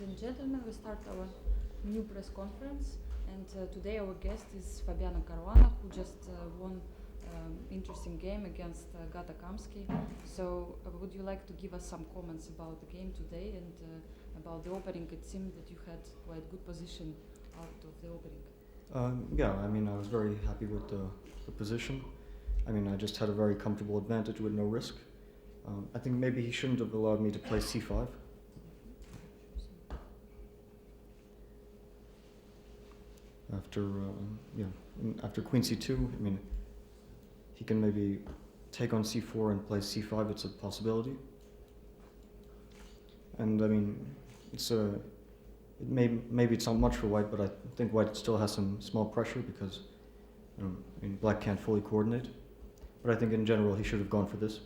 Ladies and gentlemen, we start our new press conference, and today our guest is Caruana, who just won interesting game against Kamsky. So would you like to give us some comments about the game today and about the opening? It seemed that you had quite good position out of the opening. Yeah, I mean, I was very happy with the position. I mean, I just had a very comfortable advantage with no risk. I think maybe he shouldn't have allowed me to play c5. After queen c2, I mean, he can maybe take on c4 and play c5. It's a possibility. And I mean, maybe it's not much for white, but I think white still has some small pressure because I mean, black can't fully coordinate. But I think in general he should have gone for this.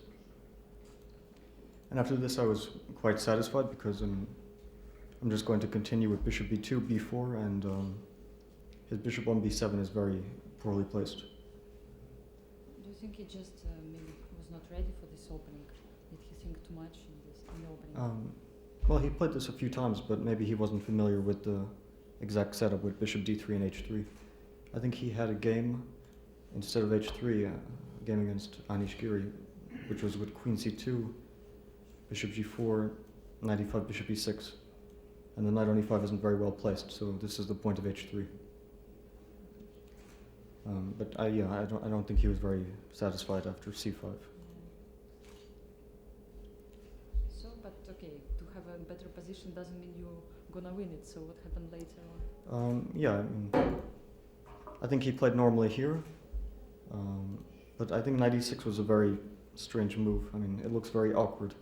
And after this I was quite satisfied because I'm just going to continue with bishop b2, b4, and his bishop on b7 is very poorly placed. Do you think he just maybe was not ready for this opening? Did he think too much in the opening? Well, he played this a few times, but maybe he wasn't familiar with the exact setup with bishop d3 and h3. I think he had a game, instead of h3, a game against Anish Giri, which was with queen c2, bishop g4, knight e5, bishop e6. And the knight on e5 isn't very well placed, so this is the point of h3. But I don't think he was very satisfied after c5. But okay, to have a better position doesn't mean you're gonna win it. So what happened later on? Yeah, I mean, I think he played normally here, but I think knight e6 was a very strange move. I mean, it looks very awkward.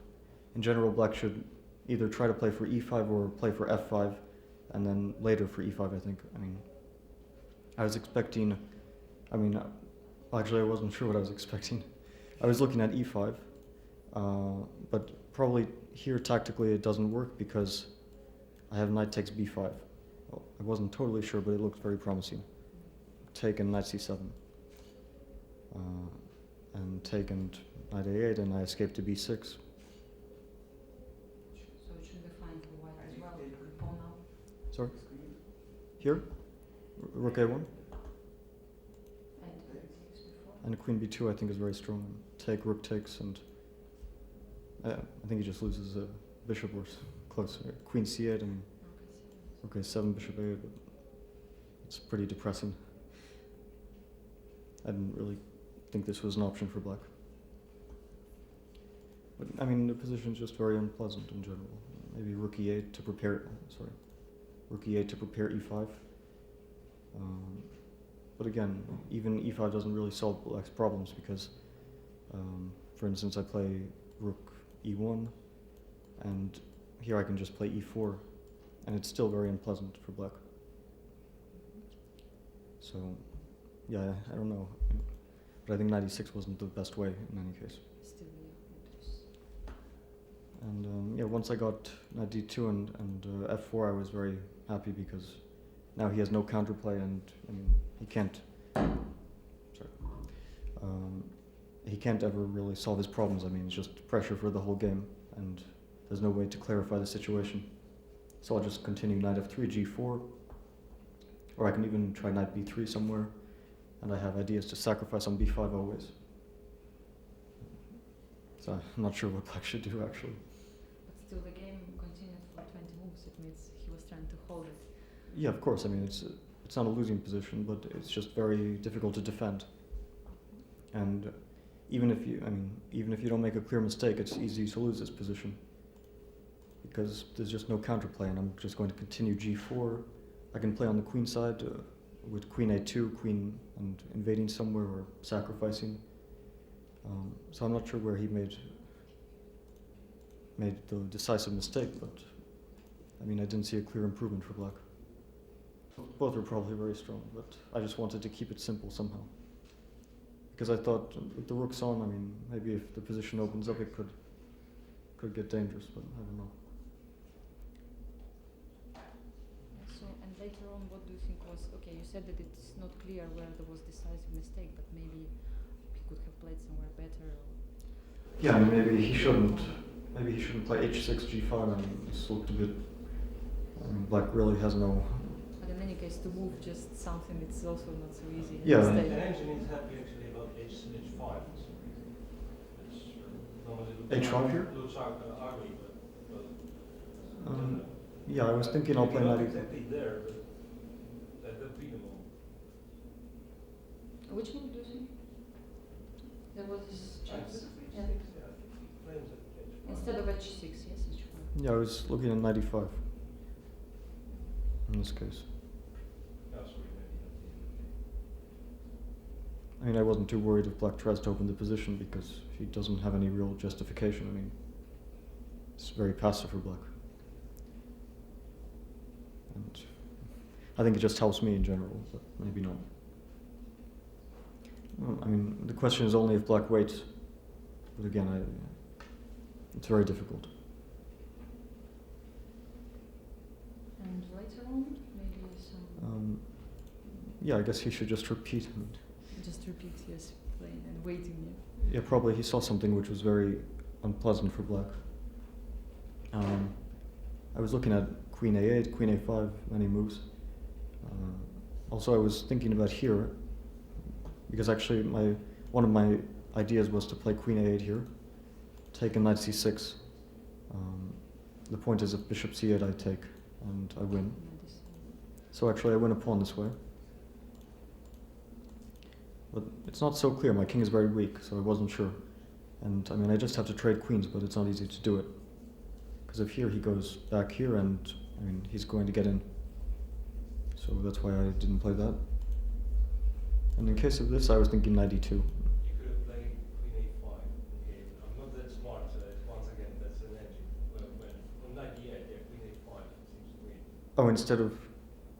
In general, black should either try to play for e5 or play for f5, and then later for e5. I think. I mean, I was expecting. I mean, actually, I wasn't sure what I was expecting. I was looking at e5, but probably here tactically it doesn't work because I have knight takes b5. Well, I wasn't totally sure, but it looked very promising. Take and knight c7. And take and knight a8, and I escape to b6. So it should be fine for white as well. Pawn now. Sorry? Here? Rook a1? And queen b2 I think is very strong. Take, rook takes, and I think he just loses a bishop or close. Queen c8 and rook a7, bishop a8. But it's pretty depressing. I didn't really think this was an option for black. But I mean, the position is just very unpleasant in general. Maybe rook e8 to prepare. Sorry, rook e8 to prepare e5. But again, even e5 doesn't really solve black's problems because, for instance, I play rook e1, and here I can just play e4, and it's still very unpleasant for black. So, yeah, I don't know, but I think knight e6 wasn't the best way in any case. Still, and yeah, once I got knight d2 and f4, I was very happy because now he has no counterplay, and I mean, he can't. He can't ever really solve his problems. I mean, it's just pressure for the whole game, and there's no way to clarify the situation. So I'll just continue knight f3, g4, or I can even try knight b3 somewhere, and I have ideas to sacrifice on b5 always. So I'm not sure what black should do actually. But still, the game continued for 20 moves. It means he was trying to hold it. Yeah, of course. I mean, it's not a losing position, but it's just very difficult to defend. And even if you don't make a clear mistake, it's easy to lose this position because there's just no counterplay, and I'm just going to continue g4. I can play on the queen side with queen a2, queen, and invading somewhere or sacrificing. So I'm not sure where he made the decisive mistake, but I mean, I didn't see a clear improvement for black. Both are probably very strong, but I just wanted to keep it simple somehow. Because I thought with the rooks on, I mean, maybe if the position opens up, it could get dangerous, but I don't know. So, and later on, what do you think was, okay, you said that it's not clear where there was decisive mistake, but maybe he could have played somewhere better? Yeah, I mean, maybe he shouldn't play h6, g5. I mean, this looked a bit I mean, black really has no. But in any case, to move just something, it's also not so easy. Yeah. The engine is happy actually about H5. It's normally H5 here? looks ugly, but Yeah, I was thinking I'll play not knight. exactly there, but that minimal. Which move do you think? There was this chance. Yeah. Frames at H5. Instead of h6, yes, h5. Yeah, I was looking at 95. In this case. Oh, sorry, maybe I mean, I wasn't too worried if black tries to open the position because he doesn't have any real justification. I mean, it's very passive for black. And I think it just helps me in general, but maybe not. Well, I mean, the question is only if black waits. But again, it's very difficult. And later on, maybe some. Yeah, I guess he should just repeat. Just repeat, yes, playing and waiting. Yeah, probably he saw something which was very unpleasant for black. I was looking at queen a8, queen a5, many moves. Also, I was thinking about here, because actually one of my ideas was to play queen a8 here, take a knight c6. The point is if bishop c8 I take, and I win. So actually I win a pawn this way. But it's not so clear, my king is very weak, so I wasn't sure. And I mean, I just have to trade queens, but it's not easy to do it. Because if here he goes back here, and I mean, he's going to get in. So that's why I didn't play that. And in case of this, I was thinking knight e2. you could have played queen a5. Okay, I'm not that smart, so once again, that's an engine. When on knight e8, yeah, queen a5 seems to win. Oh, instead of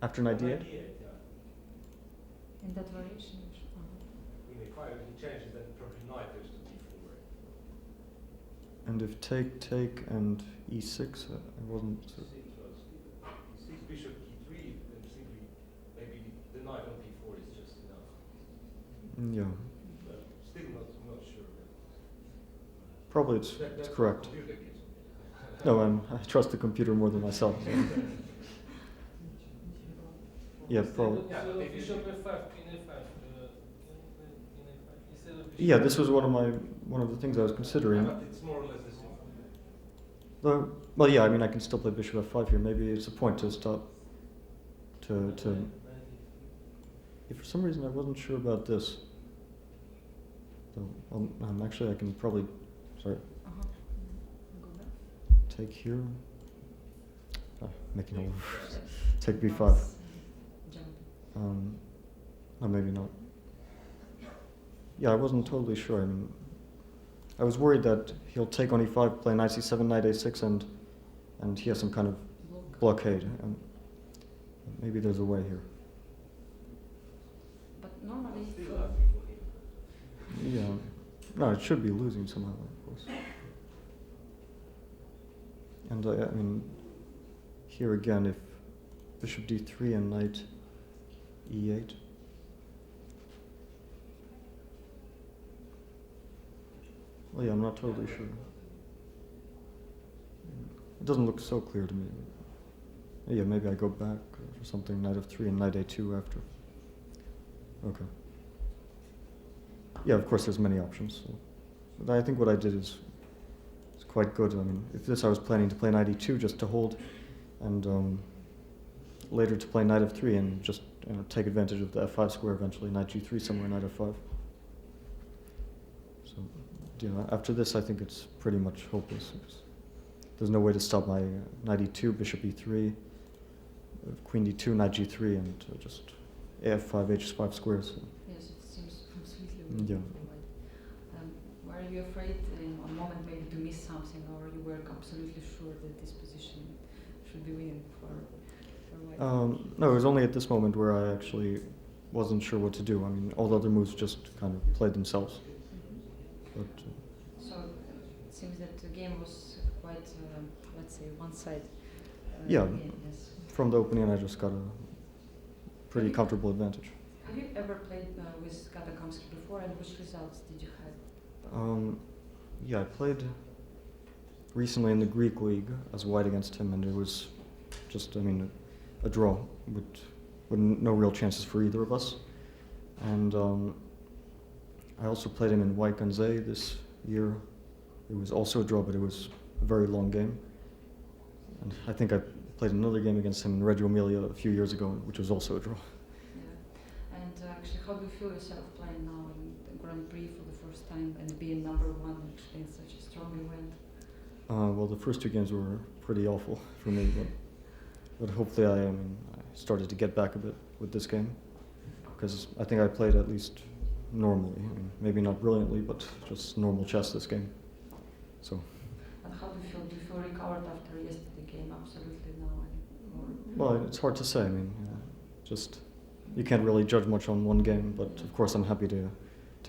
after knight Knight d8? e8, yeah. In that variation. Queen a5, he changes, then probably knight goes to d4. And if take, and e6, I wasn't. E6 bishop e3, then simply maybe the knight on d4 is just enough. Yeah, But still not sure. probably it's That's correct. what computer gives me. No, I trust the computer more than myself. So. Yeah, probably. Yeah, but if you Bishop f5, queen a5. Instead of bishop. Yeah, this was one of the things I was considering. but it's more or less the same. Well, yeah, I mean, I can still play bishop f5 here. Maybe it's a point to stop. If for some reason I wasn't sure about this. So, actually, I can probably. Sorry. Go back. Take here. Making over. Take b5. Jump. Or maybe not. Yeah, I wasn't totally sure. I mean, I was worried that he'll take on e5, play knight c7, knight a6, and he has some kind of blockade. And maybe there's a way here. But normally, Still lucky for him. Yeah. No, it should be losing somehow, of course. And I mean, here again, if bishop d3 and knight e8. Well, yeah, I'm not totally sure. It doesn't look so clear to me. Yeah, maybe I go back or something, knight f3 and knight a2 after. Okay. Yeah, of course there's many options. So. But I think what I did is quite good. I mean, if this I was planning to play knight e2 just to hold, and later to play knight f3 and just take advantage of the f5 square eventually, knight g3 somewhere, knight f5. So, after this I think it's pretty much hopeless. There's no way to stop my knight e2, bishop e3, queen d2, knight g3, and just af5, h5 squares. So. yes, it seems completely Yeah. Were you afraid in one moment maybe to miss something, or you were absolutely sure that this position should be winning for white? No, it was only at this moment where I actually wasn't sure what to do. I mean, all the other moves just kind of played themselves. But, So it seems that the game was quite, let's say, one side. Yeah. Game, yes. from the opening, I just got a pretty comfortable advantage. Have you ever played with Kamsky before, and which results did you have? Yeah, I played recently in the Greek league as white against him, and it was just, I mean, a draw with no real chances for either of us. And I also played him in White Ganze this year. It was also a draw, but it was a very long game. And I think I played another game against him in Reggio Emilia a few years ago, which was also a draw. Yeah. And actually, how do you feel yourself playing now in the Grand Prix for the first time and being number one actually in such a strong event? Well, the first two games were pretty awful for me, but hopefully I started to get back a bit with this game, because I think I played at least normally. I mean, maybe not brilliantly, but just normal chess this game. So. And how do you feel? Do you feel recovered after yesterday's game? Absolutely now. Well, it's hard to say. I mean, just you can't really judge much on one game, but of course I'm happy to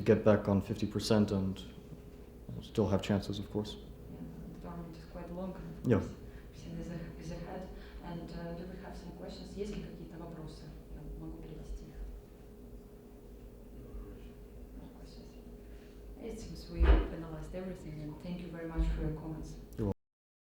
get back on 50% and still have chances, of course. Yeah, the tournament is quite long. Yeah. Is ahead. And do we have some questions? Есть ли какие-то вопросы? Я могу перевести их. No questions. It seems we analyzed everything, and thank you very much for your comments. You're welcome.